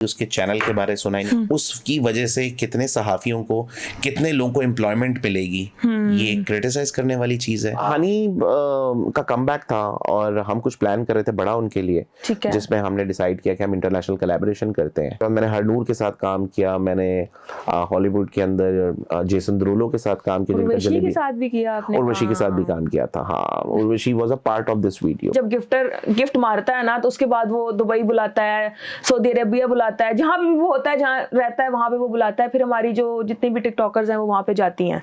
उसके चैनल के बारे सुना ही नहीं, उसकी वजह से कितने सहाफियों को, कितने लोगों को एम्प्लॉयमेंट मिलेगी, ये क्रिटिसाइज करने वाली चीज है। हनी का कमबैक था और हम कुछ प्लान कर रहे थे बड़ा उनके लिए, जिसमें हमने डिसाइड किया कि हम इंटरनेशनल कोलैबोरेशन करते हैं। तो मैंने हरनूर के साथ काम किया, मैंने हॉलीवुड के अंदर जेसन देरुलो के साथ काम किया, उर्वशी के साथ भी किया आपने? उर्वशी के साथ भी काम किया था। हाँ, Urvashi was a part of this video. जब गिफ्ट मारता है ना, तो उसके बाद वो दुबई बुलाता है, सऊदी अरेबिया बुलाता है, जहाँ भी वो होता है, जहाँ रहता है वहां पे वो बुलाता है। फिर हमारी जो जितनी भी टिकटॉकर्स हैं वो वहां पे जाती हैं।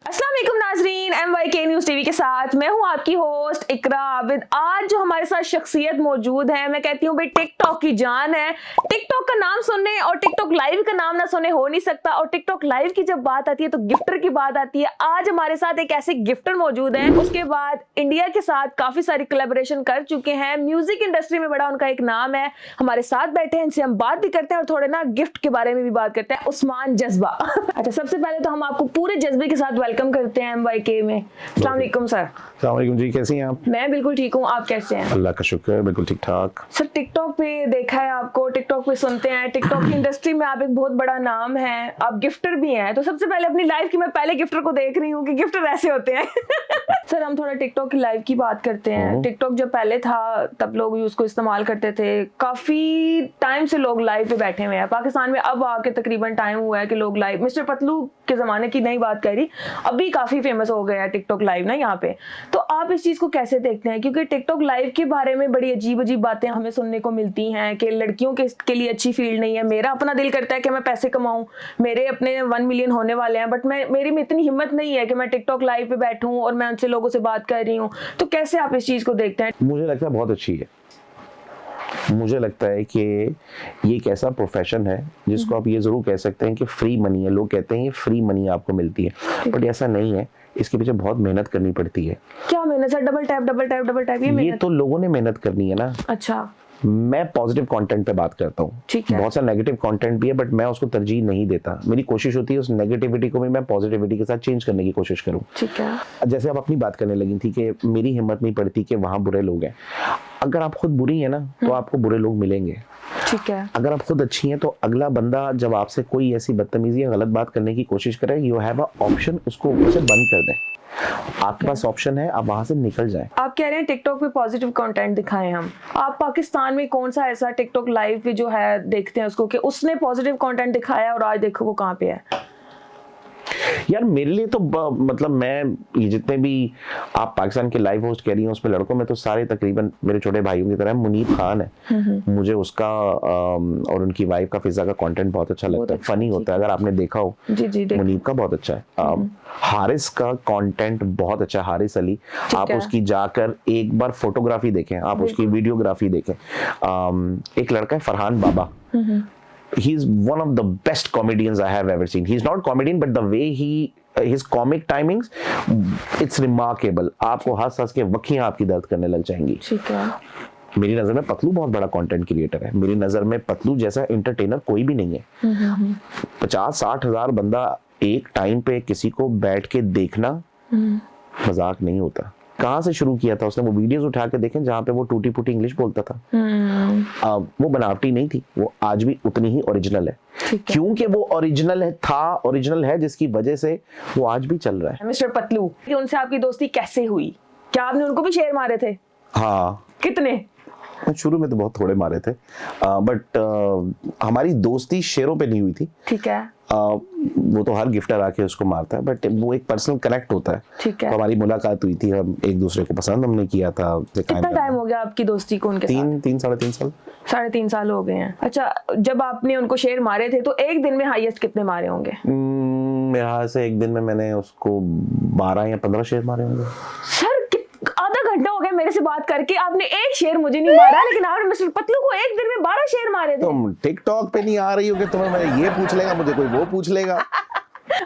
अस्सलाम वालेकुम नाजरीन, MYK न्यूज़ टीवी के साथ मैं हूं आपकी होस्ट इकरा आबिद। आज जो हमारे साथ शख्सियत मौजूद है, मैं कहती हूं भाई टिकटॉक की जान है। टिकटॉक का नाम सुनने और टिकटॉक लाइव का नाम ना सुने हो नहीं सकता। और टिकटॉक लाइव की जब बात आती है तो गिफ्टर की बात आती है। आज हमारे साथ एक ऐसे गिफ्टर मौजूद हैं, उसके बाद इंडिया के साथ काफी सारी कोलैबोरेशन कर चुके हैं, म्यूजिक इंडस्ट्री में बड़ा उनका एक नाम है। हमारे साथ बैठे हैं, इनसे हम बात भी करते हैं और थोड़े ना गिफ्ट के बारे में भी बात करते हैं। उस्मान जज्बा। अच्छा, सबसे पहले तो हम आपको पूरे जज्बे के साथ वेलकम करते हैं MYK में। अस्सलाम वालेकुम सर। अस्सलाम वालेकुम जी, कैसी हैं आप? मैं बिल्कुल ठीक हूँ, आप कैसे हैं? अल्लाह का शुक्र, बिल्कुल ठीक ठाक। सर, टिकटॉक पे देखा है आपको, टिकटॉक पे सुनते हैं, टिकटॉक की इंडस्ट्री में आप एक बहुत बड़ा नाम है, आप गिफ्टर भी हैं। तो सबसे पहले अपनी लाइफ की मैं पहले गिफ्टर को देख रही हूँ कि गिफ्टर ऐसे होते हैं। सर, हम थोड़ा टिकटॉक की लाइव की बात करते हैं। टिकटॉक जब पहले था तब लोग उसको इस्तेमाल करते थे, काफी टाइम से लोग लाइव पे बैठे हुए हैं पाकिस्तान में। अब आके तकरीबन टाइम हुआ है कि लोग लाइव, मिस्टर पतलू के जमाने की नहीं बात करी, अभी काफी फेमस हो गया है टिकटॉक लाइव ना यहाँ पे। तो आप इस चीज को कैसे देखते हैं? क्योंकि टिकटॉक लाइव के बारे में बड़ी अजीब अजीब बातें हमें सुनने को मिलती हैं कि लड़कियों के लिए अच्छी फील्ड नहीं है। मेरा अपना दिल करता है कि मैं पैसे कमाऊं, मेरे अपने 1 मिलियन होने वाले हैं, बट मेरी में इतनी हिम्मत नहीं है कि मैं टिकटॉक लाइव पे बैठूं और मैं उनसे लोगों से बात कर रही हूँ। तो कैसे आप इस चीज को देखते हैं? मुझे लगता है बहुत अच्छी है। मुझे लगता है कि ये एक ऐसा प्रोफेशन है जिसको आप ये जरूर कह सकते हैं कि फ्री मनी है। लोग कहते हैं ये फ्री मनी आपको मिलती है, बट ऐसा नहीं है। इसके पीछे बहुत मेहनत करनी पड़ती है। क्या मेहनत सर? डबल टैप ये तो लोगों ने मेहनत करनी है ना। अच्छा, मैं पॉजिटिव कंटेंट पे बात करता हूँ, बहुत सारा नेगेटिव कंटेंट भी है, बट मैं उसको तरजीह नहीं देता। मेरी कोशिश होती है उस नेगेटिविटी को भी मैं पॉजिटिविटी के साथ चेंज करने की कोशिश करूँ। ठीक है। जैसे आप अपनी बात करने लगी थी कि मेरी हिम्मत नहीं पड़ती कि वहाँ बुरे लोग हैं। अगर आप खुद बुरी है ना तो आपको बुरे लोग मिलेंगे। ठीक है। अगर आप खुद अच्छी हैं तो अगला बंदा जब आपसे कोई ऐसी बदतमीजी या गलत बात करने की कोशिश करे, यू हैव अ ऑप्शन, उसको ऊपर से बंद कर दें। आपके पास ऑप्शन है, आप वहां से निकल जाएं। आप कह रहे हैं टिकटॉक पे पॉजिटिव कंटेंट दिखाएं हम। आप पाकिस्तान में कौन सा ऐसा टिकटॉक लाइव पे जो है देखते हैं उसको कि उसने पॉजिटिव कंटेंट दिखाया और आज देखो वो कहाँ पे है? यार मेरे लिए तो मतलब मैं ये जितने भी आप पाकिस्तान के लाइव होस्ट कह रही हैं उसमें लड़कों में तो सारे तकरीबन मेरे छोटे भाइयों की तरह। मुनीब खान है, मुझे उसका और उनकी वाइफ का फिजा का कंटेंट बहुत अच्छा लगता है, फनी होता है। अगर आपने देखा हो, मुनीब का बहुत अच्छा है। हारिस का कंटेंट बहुत अच्छा है, हारिस अली। आप उसकी जाकर एक बार फोटोग्राफी देखें, आप उसकी वीडियोग्राफी देखें। एक लड़का है फरहान बाबा, he is one of the best comedians I have ever seen. He's not comedian, but the way his comic timings, it's remarkable. आपको हंस के वक्कियां आपकी दर्द करने लग जाएंगी। ठीक है। मेरी नजर में पतलू बहुत बड़ा कंटेंट क्रिएटर है। मेरी नजर में पतलू जैसा एंटरटेनर कोई भी नहीं है। 50-60 हजार बंदा एक टाइम पे किसी को बैठ के देखना मजाक नहीं होता। कहाँ से शुरू किया था उसने? वो वीडियोस उठा के देखें जहाँ पे वो टूटी फूटी इंग्लिश बोलता था। वो बनावटी नहीं थी, वो आज भी उतनी ही ओरिजिनल है। क्योंकि वो ओरिजिनल है जिसकी वजह से वो आज भी चल रहा है। मिस्टर पतलू, उनसे आपकी दोस्ती कैसे हुई? क्या आपने उनको भी शेर मारे थे? हाँ। कितने? शुरू में तो बहुत थोड़े मारे थे, बट हमारी दोस्ती शेरों पे नहीं हुई थी। ठीक है। वो तो हर गिफ्टर आके उसको मारता है, बट वो एक पर्सनल कनेक्ट होता है। ठीक है। तो हमारी मुलाकात हुई थी, हम एक दूसरे को पसंद हमने किया था। कितना टाइम हो गया आपकी दोस्ती को उनके साथ? 3-3.5 साल। 3.5 साल हो गए हैं। अच्छा, जब आपने उनको शेर मारे थे तो एक दिन में हाईएस्ट कितने मारे होंगे? मेरे ख्याल से एक दिन में मैंने उसको 12 या 15 शेर मारे होंगे। सर, आधा घंटा हो गया मेरे से बात करके, आपने एक शेर मुझे नहीं मारा, लेकिन आपने मिस्टर पतलू को एक दिन में 12 शेर मारे थे। तुम टिकटॉक पे नहीं आ रही हो कि तुम्हें मैं ये पूछ लेगा, मुझे कोई वो पूछ लेगा।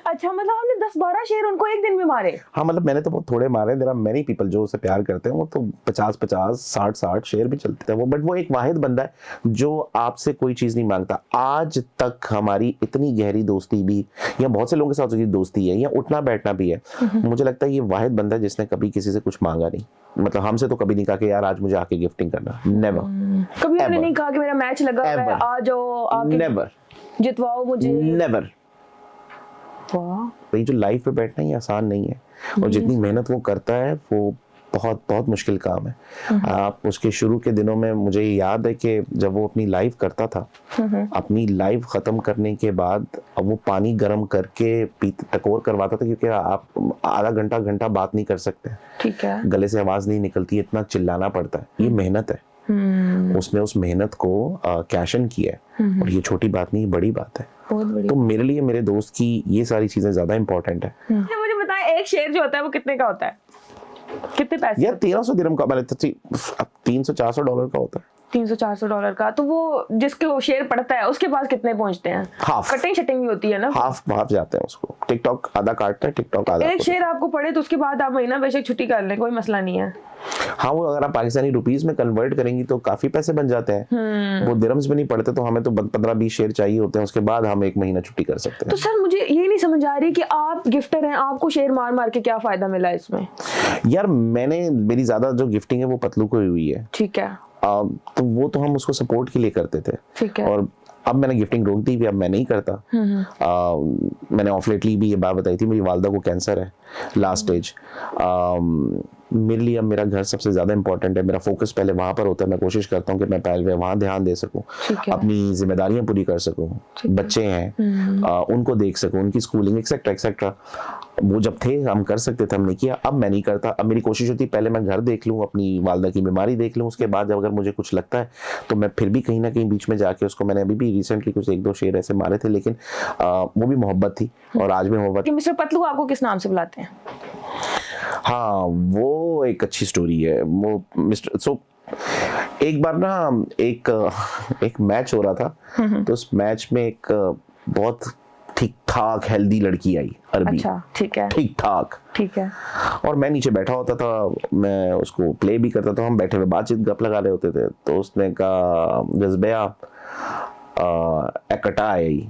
अच्छा, मतलब आपने 10-12 शेर उनको एक दिन में मारे? हाँ, मतलब मैंने तो बहुत थोड़े मारे। देयर आर मेनी पीपल जो उसे प्यार करते हैं, वो तो 50-50, 60-60 शेर भी चलते थे वो। बट वो एक वाहिद बंदा है जो आपसे कोई चीज़ नहीं मांगता। आज तक हमारी इतनी गहरी दोस्ती भी, या बहुत से लोगों के साथ उसकी दोस्ती है, या उठना बैठना भी है, मुझे लगता है ये वाहिद बंदा है जिसने कभी किसी से कुछ मांगा नहीं। मतलब हमसे तो कभी नहीं कहा कि यार आज मुझे आके गिफ्टिंग करना, नेवर। कभी आपने नहीं कहा कि मेरा मैच लगा हुआ है, आ जाओ आके नेवर, जितवाओ मुझे? नेवर। वाह, ये जो लाइफ पे बैठना ही आसान नहीं है, और जितनी मेहनत वो करता है वो बहुत बहुत मुश्किल काम है। आप उसके शुरू के दिनों में, मुझे याद है कि जब वो अपनी लाइव करता था, अपनी लाइव खत्म करने के बाद अब वो पानी गर्म करके टकोर करवाता था, क्योंकि आप आधा घंटा बात नहीं कर सकते, ठीक है, गले से आवाज नहीं निकलती, इतना चिल्लाना पड़ता है। ये मेहनत है, उसने उस मेहनत को कैश इन किया है, और ये छोटी बात नहीं, बड़ी बात है। बहुत बड़ी। तो मेरे लिए मेरे दोस्त की ये सारी चीजें ज्यादा इंपॉर्टेंट है। मुझे बताएं, एक शेर जो होता है वो कितने का होता है? कितने पैसे? यार 1300 दिरहम का, मैंने 300-400 डॉलर का होता है। 300-400 डॉलर का। तो वो जिसके वो शेयर पड़ता है उसके पास कितने पहुंचते हैं? हाफ। कटिंग शटिंग भी होती है ना? हाफ जाते हैं उसको। टिकटॉक आधा काटता है, टिकटॉक आधा। एक शेयर आपको पड़े तो उसके बाद आप महीना बेशक छुट्टी कर लें, कोई मसला नहीं है। हाँ, वो अगर आप पाकिस्तानी रुपीस में कन्वर्ट करेंगी तो काफी पैसे बन जाते हैं। वो दिरहम्स में नहीं पड़ते, तो हमें तो 15-20 शेयर चाहिए होते हैं, उसके बाद हम एक महीना छुट्टी कर सकते हैं। तो सर मुझे ये नहीं समझ आ रही कि आप गिफ्टर हैं, आपको शेयर मार मार के क्या फायदा मिला इसमें? यार मेरी ज्यादा जो गिफ्टिंग है वो पतलू को ही हुई है। ठीक है। तो वो तो हम उसको सपोर्ट के लिए करते थे। ठीक है। और अब मैंने गिफ्टिंग रोक दी भी, अब मैं नहीं करता। मैंने ऑफ लेटली भी ये बात बताई थी, मेरी वालदा को कैंसर है, लास्ट स्टेज। मेरे लिए अब मेरा घर सबसे ज्यादा इंपॉर्टेंट है। मेरा फोकस पहले वहां पर होता है। मैं कोशिश करता हूँ कि मैं पहले वहां ध्यान दे सकूं, अपनी जिम्मेदारियां पूरी कर सकूं, बच्चे हैं उनको देख सकूं, उनकी स्कूलिंग एक्सेट्रा एक्सेट्रा। वो जब थे हम कर सकते थे, हमने किया। अब मैं नहीं करता। अब मेरी कोशिश होती है पहले मैं घर देख लूं, अपनी वालदा की बीमारी देख लूं, उसके बाद जब अगर मुझे कुछ लगता है तो मैं फिर भी कहीं ना कहीं बीच में जाके उसको, मैंने अभी भी रिसेंटली कुछ 1-2 शेर ऐसे मारे थे, लेकिन वो भी मोहब्बत थी और आज भी मोहब्बत। मिस्टर पतलू आपको किस नाम से बुलाते हैं? हाँ, वो एक अच्छी स्टोरी है। वो मिस्टर एक बार ना एक मैच हो रहा था, तो उस मैच में एक बहुत ठीक ठाक हेल्दी लड़की आई, अरबी। अच्छा, ठीक है। ठीक ठाक, ठीक है। और मैं नीचे बैठा होता था, मैं उसको प्ले भी करता था, हम बैठे हुए बातचीत गप लगा रहे होते थे। तो उसने कहा जज्बिया कटा आई,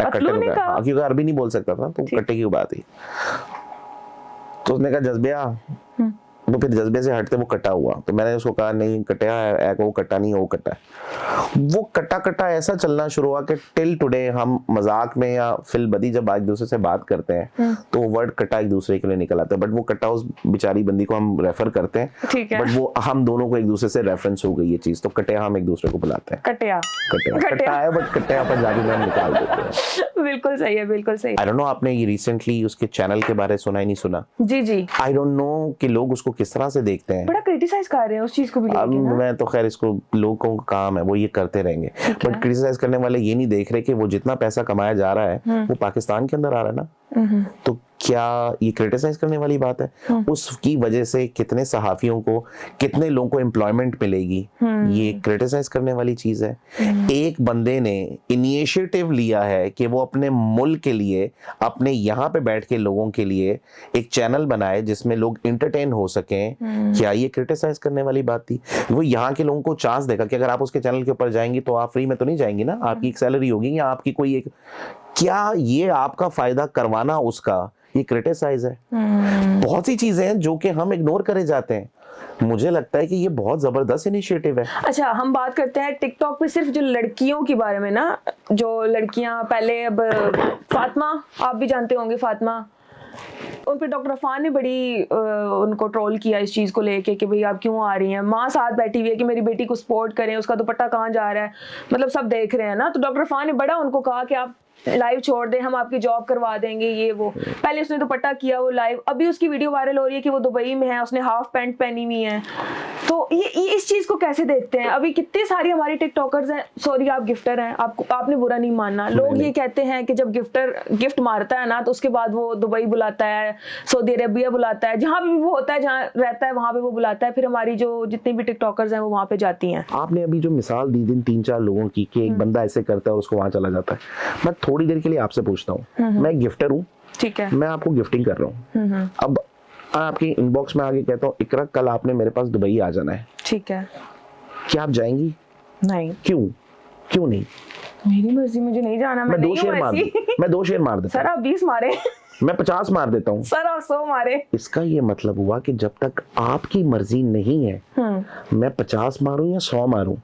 क्योंकि अरबी नहीं बोल सकता था, तो कट्टे की बात ही। तो उसने कहा जज्बिया, तो फिर जज्बे से हटते वो कटा हुआ। तो मैंने उसको कहा नहीं कटा है, वो कटा नहीं है, वो कटा है। वो कटा ऐसा चलना शुरू हुआ कि टिल टुडे हम मजाक में या फिल बदी जब एक दूसरे से बात करते हैं तो वर्ड कटा एक दूसरे के लिए निकल आता है, बट वो कटा उस बेचारी बंदी को हम रेफर करते हैं, बट वो हम दोनों को एक दूसरे से रेफरेंस हो गई ये चीज, तो कटिया हम एक दूसरे को बुलाते हैं। कटा है, बट कटिया पंजाबी में हम निकाल देते हैं। बिल्कुल सही है, बिल्कुल सही। आई डोंट नो, आपने ये रिसेंटली उसके चैनल के बारे में सुना ही नहीं सुना? जी जी। आई डोंट नो कि लोग उसको किस तरह से देखते हैं, बड़ा क्रिटिसाइज कर रहे हैं उस चीज को भी। अब मैं तो खैर इसको लोगों का काम है, वो ये करते रहेंगे, बट क्रिटिसाइज करने वाले ये नहीं देख रहे कि वो जितना पैसा कमाया जा रहा है वो पाकिस्तान के अंदर आ रहा है ना। तो क्या ये क्रिटिसाइज करने वाली बात है? उसकी वजह से कितने सहाफियों को, कितने लोगों को एम्प्लॉयमेंट मिलेगी, ये क्रिटिसाइज करने वाली चीज है? एक बंदे ने इनिशिएटिव लिया है कि वो अपने मुल्क के लिए, अपने यहाँ पे बैठ के लोगों के लिए एक चैनल बनाए जिसमें लोग इंटरटेन हो सकें। क्या ये क्रिटिसाइज करने वाली बात थी? वो यहाँ के लोगों को चांस देगा कि अगर आप उसके चैनल के ऊपर जाएंगी तो आप फ्री में तो नहीं जाएंगी ना, आपकी एक सैलरी होगी या आपकी कोई एक, क्या ये आपका फायदा करवाना उसका ये क्रिटिसाइज है? बहुत सी चीजें हैं जो कि हम इग्नोर करे जाते हैं। मुझे लगता है कि ये बहुत जबरदस्त इनिशिएटिव है। अच्छा, हम बात करते हैं टिकटॉक पे सिर्फ जो लड़कियों के बारे में ना, जो लड़कियां पहले, अब फातिमा आप भी जानते होंगे, फातिमा, उन पे डॉक्टर अफान ने बड़ी उनको ट्रोल किया इस चीज को लेके कि भाई आप क्यों आ रही हैं, माँ साथ बैठी हुई है कि मेरी बेटी को सपोर्ट करें, उसका दुपट्टा कहाँ जा रहा है, मतलब सब देख रहे हैं ना। तो डॉक्टर अफान ने बड़ा उनको कहा कि आप लाइव छोड़ दें, हम आपकी जॉब करवा देंगे, ये वो। पहले उसने दुपट्टा किया वो लाइव, अभी उसकी वीडियो वायरल हो रही है कि वो दुबई में है, उसने हाफ पैंट पहनी हुई है। तो ये इस चीज को कैसे देखते हैं? अभी कितने सारी हमारी टिकटॉकर्स हैं, सॉरी आप गिफ्टर हैं, आपने बुरा नहीं मानना, लोग ये कहते हैं कि जब गिफ्टर गिफ्ट मारता है ना तो उसके बाद वो दुबई बुलाता है, सऊदी अरेबिया बुलाता है, जहाँ भी वो होता है, जहाँ रहता है वहां पे वो बुलाता है, फिर हमारी जो जितनी भी टिकटॉकर्स हैं वो वहां पे जाती हैं। आपने अभी जो मिसाल दी 3-4 लोगों की कि एक बंदा ऐसे करता है और उसको वहां चला जाता है, मैं थोड़ी देर के लिए आपसे पूछता हूँ, मैं गिफ्टर हूँ, ठीक है, मैं आपको गिफ्टिंग कर रहा हूँ। अब आपके इनबॉक्स में आगे कहता हूँ इकरा कल आपने मेरे पास दुबई आ जाना है, ठीक है, क्या आप जाएंगी? नहीं, क्यों नहीं? मेरी मर्जी, मुझे नहीं जाना, मैं नहीं हूँ ऐसी। मैं 2 शेर मार देता सर आप 20 मारे, मैं 50 मार देता हूँ, सर आप 100 मारे। इसका ये मतलब हुआ कि जब तक आपकी मर्जी नहीं है मैं 50 मारूं या 100 मारूं,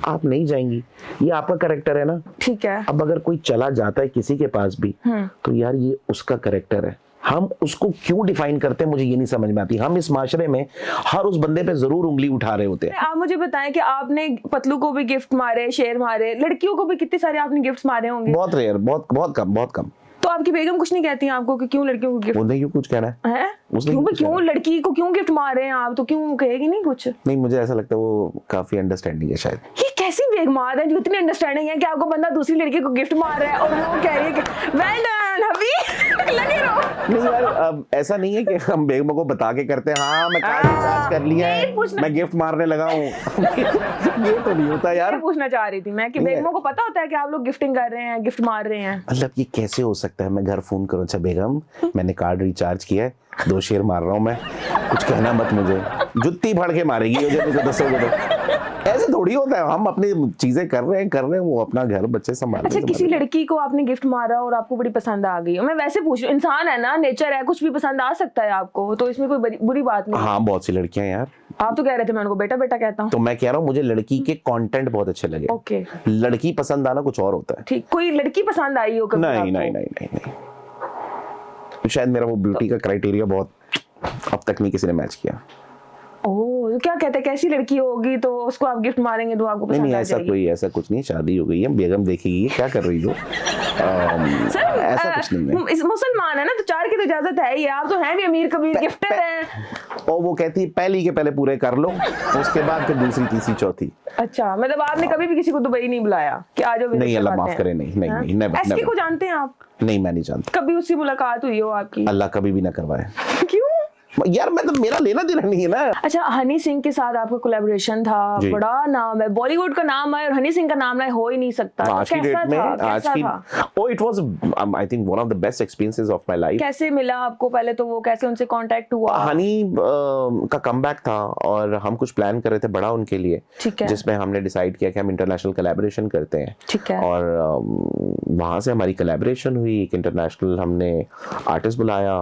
आप नहीं जाएंगी। ये आपका कैरेक्टर है ना। ठीक है, अब अगर कोई चला जाता है किसी के पास भी तो यार ये उसका कैरेक्टर है, हम उसको क्यों डिफाइन करते हैं मुझे ये नहीं समझ में आती। हम इस माशरे में हर उस बंदे पे जरूर उंगली उठा रहे होते हैं। आप मुझे बताएं कि आपने पतलू को भी गिफ्ट मारे, शेर मारे, लड़कियों को भी कितने सारे आपने गिफ्ट्स मारे होंगे? बहुत रेयर, बहुत कम। तो आपकी बेगम कुछ नहीं कहती हैं आपको कि क्यों लड़कियों को गिफ्ट? उन्हें क्यों कुछ कहना है? क्यों लड़की को क्यों गिफ्ट मार रहे हैं आप, तो क्यों कहेगी नहीं कुछ? नहीं, मुझे ऐसा लगता है वो काफी अंडरस्टैंडिंग है शायद। ये कैसी बेगमात है जो इतनी अंडरस्टैंडिंग है कि आपको बंदा दूसरी लड़की को गिफ्ट मार रहा है और वो कह रही है कि वेल डन हबी, लगे रहो। नहीं यार, अब ऐसा नहीं है कि हम बेगमों को बता के करते हैं हाँ मैं कार्ड रिचार्ज कर लिया है, मैं गिफ्ट मारने लगा हूँ। ये तो नहीं होता यार। पूछना चाह रही थी मैं कि बेगमों को पता होता है कि आप लोग गिफ्टिंग कर रहे हैं, गिफ्ट मार रहे हैं? मतलब ये कैसे हो सकता है? मैं घर फोन करूं, अच्छा बेगम मैंने कार्ड रिचार्ज किया है, 2 शेर मार रहा हूँ मैं, कुछ कहना मत मुझे, जुत्ती फाड़ के मारेगी मुझे कुछ दसोगे तो। ऐसे थोड़ी होता है, हम अपनी चीजें कर रहे हैं, वो अपना घर बच्चे संभाल। अच्छा, किसी लड़की को आपने गिफ्ट मारा और आपको बड़ी पसंद आ गई, मैं वैसे पूछ रही हूँ, इंसान है ना, नेचर है, कुछ भी पसंद आ सकता है आपको, तो इसमें कोई बुरी बात नहीं। हाँ, बहुत सी लड़कियां यार। आप तो कह रहे थे मैं उनको बेटा बेटा कहता हूँ। तो मैं कह रहा हूँ मुझे लड़की के कंटेंट बहुत अच्छे लगे। ओके, लड़की पसंद आना कुछ और होता है। ठीक, कोई लड़की पसंद आई हो कभी? नहीं, शायद मेरा वो ब्यूटी का क्राइटेरिया बहुत अब तक नहीं किसी ने मैच किया। ओह, तो क्या कहते हैं कैसी लड़की होगी तो उसको आप गिफ्ट मारेंगे तो आपको पसंद आ जाएगी? नहीं, ऐसा कुछ नहीं, शादी हो गई है, बेगम देखेगी क्या कर रही हो। सर ऐसा कुछ नहीं है। इस मुसलमान है ना, तो 4 की तो इजाजत है ही, आप तो हैं भी अमीर कबीर, गिफ्टर हैं। और वो कहती है पहली के पहले पूरे कर लो, उसके बाद फिर दूसरी तीसरी चौथी। अच्छा, मतलब आपने कभी भी किसी को दुबई नहीं बुलाया कि आ जाओ? नहीं, अल्लाह माफ करे, नहीं। एसके को जानते हैं आप? नहीं, मैं नहीं जानता। कभी उससे मुलाकात हुई हो आपकी? अल्लाह कभी भी ना करवाए। क्यों यार, मैं तो मेरा लेना देना नहीं है ना। अच्छा, हनी सिंह के साथ आपका कोलैबोरेशन था, बड़ा नाम है, बॉलीवुड का नाम है और हनी सिंह का नाम ना हो ही नहीं सकता। आज की डेट में it was I think one of the best experiences of my life. कैसे मिला आपको पहले तो वो, कैसे उनसे कांटेक्ट हुआ? हनी का कमबैक था और हम कुछ प्लान कर रहे थे बड़ा उनके लिए, जिसमें हमने डिसाइड किया कि हम इंटरनेशनल कोलैबोरेशन करते हैं। ठीक है। और वहां से हमारी कोलैबोरेशन हुई, एक इंटरनेशनल हमने आर्टिस्ट बुलाया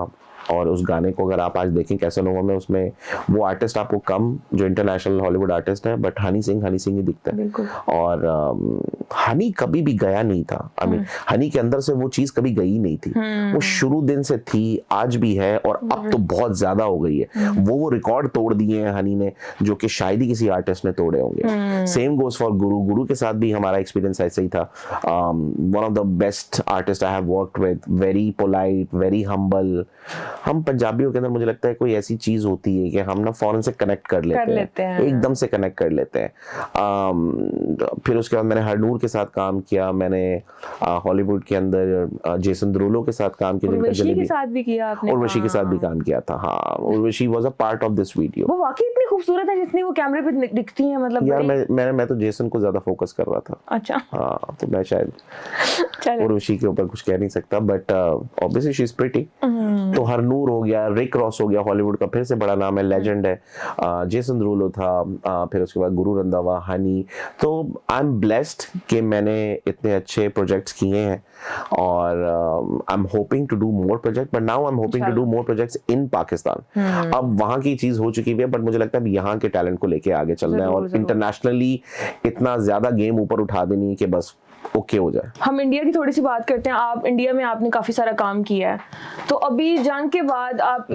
और उस गाने को अगर आप आज देखें कैसेनोवा में, उसमें वो आर्टिस्ट आपको कम जो इंटरनेशनल हॉलीवुड आर्टिस्ट है, बट हनी सिंह ही दिखता है। और हनी कभी भी गया नहीं था, आई मीन हनी के अंदर से वो चीज कभी गई नहीं थी, वो शुरू दिन से थी, आज भी है और अब तो बहुत ज्यादा हो गई है। वो रिकॉर्ड तोड़ दिए हैं हनी ने जो कि शायद ही किसी आर्टिस्ट ने तोड़े होंगे। सेम गोज फॉर गुरु के साथ भी हमारा एक्सपीरियंस ऐसा ही था। One of the best artist I have worked with, very polite, very humble. हम पंजाबियों के अंदर मुझे लगता है कोई ऐसी चीज होती है कि हम ना फौरन से कनेक्ट कर लेते हैं। एकदम से कनेक्ट कर लेते हैं। फिर उसके बाद मैंने हरनूर के साथ काम किया, मैंने हॉलीवुड के अंदर जेसन देरुलो के साथ काम किया, उर्वशी के साथ भी किया आपने? उर्वशी के साथ भी काम किया था, हाँ। Urvashi was a part of this video. वो वाकई इतनी खूबसूरत है जितनी वो कैमरे पे दिखती है, मतलब यार मैं तो जेसन को ज्यादा फोकस कर रहा था। अच्छा, हाँ, तो मैं शायद उर्वशी के ऊपर कुछ कह नहीं सकता, but obviously she is pretty. तो हरनूर हो गया, रिक रॉस हो गया, हॉलीवुड का फिर से बड़ा नाम है, लेजेंड है। जेसन देरुलो था, फिर उसके बाद गुरु रंधावा, हनी। तो आई एम ब्लेस्ड कि मैंने इतने अच्छे प्रोजेक्ट्स किए हैं और I am hoping to do more project, but now I am hoping to do more projects in Pakistan. अब वहां की चीज हो चुकी है, बट मुझे लगता है यहाँ के टैलेंट को लेके आगे चलना है और इंटरनेशनली इतना ज्यादा गेम ऊपर उठा देनी है कि बस ओके हो जाए। हम इंडिया की थोड़ी सी बात करते हैं। आप इंडिया में आपने काफी सारा काम किया है, तो अभी जंग के बाद आप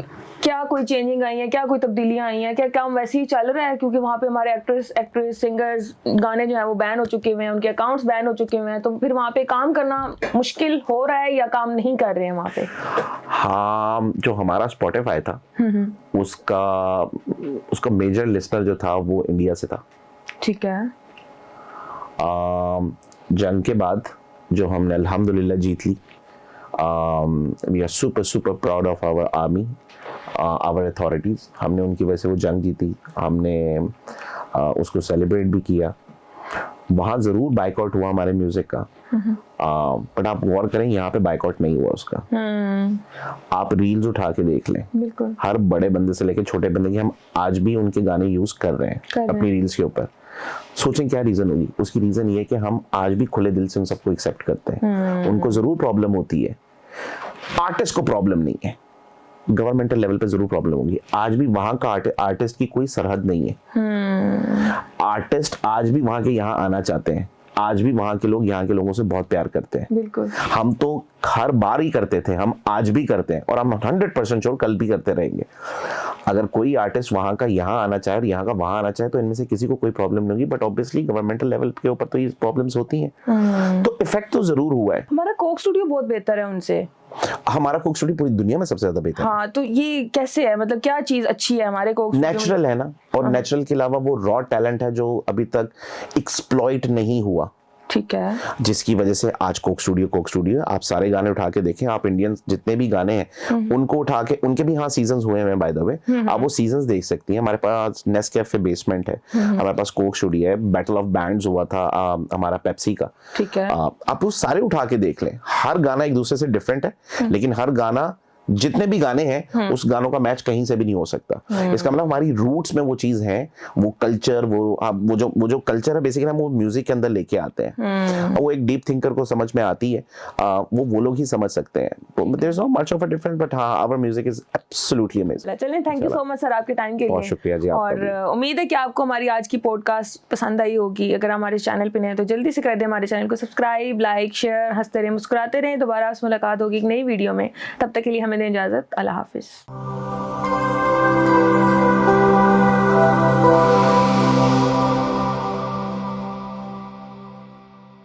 क्या कोई चेंजिंग आई है, क्या कोई तब्दीलियां आई हैं, क्या काम वैसे ही चल रहा है? क्योंकि वहाँ पे हमारे एक्ट्रेस सिंगर्स गाने जो है वो बैन हो चुके हुए हैं, उनके अकाउंट्स बैन हो चुके हुए हैं, तो फिर वहाँ पे काम करना मुश्किल हो रहा है या काम नहीं कर रहे हैं वहाँ पे? हाँ, जो हमारा स्पॉटिफाई था उसका मेजर लिस्नर जो था वो इंडिया से था। ठीक है। जंग के बाद जो हमने अल्हम्दुलिल्लाह जीत ली, we are super proud of our army, our authorities. हमने उनकी वजह से वो जंग जीती, हमने उसको सेलिब्रेट भी किया। वहां जरूर बाइकआउट हुआ हमारे म्यूजिक का, बट आप गौर करें यहाँ पे बाइकआउट नहीं हुआ उसका। आप रील्स उठा के देख लें, बिल्कुल हर बड़े बंदे से लेकर छोटे बंदे की हम आज भी उनके गाने यूज कर रहे हैं अपनी रील्स के ऊपर। सोचें क्या रीजन होगी? उसकी रीजन ये है कि हम आज भी खुले दिल से उन सबको एक्सेप्ट करते हैं। उनको जरूर प्रॉब्लम होती है, आर्टिस्ट को प्रॉब्लम नहीं है, गवर्नमेंटल लेवल पे जरूर प्रॉब्लम होगी। आज भी वहां का आर्टिस्ट की कोई सरहद नहीं है। आर्टिस्ट आज भी वहां के यहाँ आना चाहते हैं, आज भी वहां के लोग यहाँ के लोगों से बहुत प्यार करते हैं। बिल्कुल, हम तो हर बार ही करते थे, हम आज भी करते हैं और हम 100% श्योर कल भी करते रहेंगे। अगर कोई आर्टिस्ट वहां का यहाँ आना चाहे और यहाँ का वहां आना चाहे तो इनमें से किसी को कोई प्रॉब्लम नहीं होगी, बट ऑब्वियसली गवर्नमेंटल लेवल के ऊपर तो ये प्रॉब्लम्स होती हैं। तो इफेक्ट तो जरूर हुआ है। हमारा कोक स्टूडियो बहुत बेहतर है उनसे। हमारा कोक स्टूडियो पूरी दुनिया में सबसे ज्यादा बेहतर है। हाँ, तो ये कैसे है? मतलब क्या चीज अच्छी है हमारे कोक स्टूडियो में? नेचुरल है ना, और नेचुरल के अलावा वो रॉ टैलेंट है जो अभी तक एक्सप्लॉइट नहीं हुआ, ठीक है, जिसकी वजह से आज कोक स्टूडियो आप सारे गाने उठा के देखें, आप इंडियन जितने भी गाने हैं उनको उठा के, उनके भी हाँ सीजन्स हुए हैं बाय द वे, आप वो सीजन्स देख सकती हैं। हमारे पास नेस्कैफे बेसमेंट है, हमारे पास कोक स्टूडियो है, बैटल ऑफ बैंड्स हुआ था हमारा पेप्सी का, ठीक है। आप वो सारे उठा के देख लें, हर गाना एक दूसरे से डिफरेंट है, लेकिन हर गाना, जितने भी गाने हैं उस गानों का मैच कहीं से भी नहीं हो सकता। इसका मतलब हमारी रूट्स में वो चीज है, वो कल्चर, वो जो कल्चर है बेसिकली हम वो म्यूजिक के अंदर लेके आते हैं, और वो एक डीप थिंकर को समझ में आती है, वो लोग ही समझ सकते हैं। There is not much of a difference, but हाँ our music is absolutely amazing. चलिए, thank you so much sir आपके टाइम के लिए। बहुत शुक्रिया जी आपका और उम्मीद है कि आपको हमारी आज की पॉडकास्ट पसंद आई होगी। अगर हमारे चैनल पे नए हैं तो जल्दी से कर दें हमारे चैनल को सब्सक्राइब, लाइक, शेयर। हंसते रहें, मुस्कुराते रहें। दोबारा मुलाकात होगी एक नई वीडियो में, तब तक के लिए हमें दें इजाजत। अल्लाह हाफिज।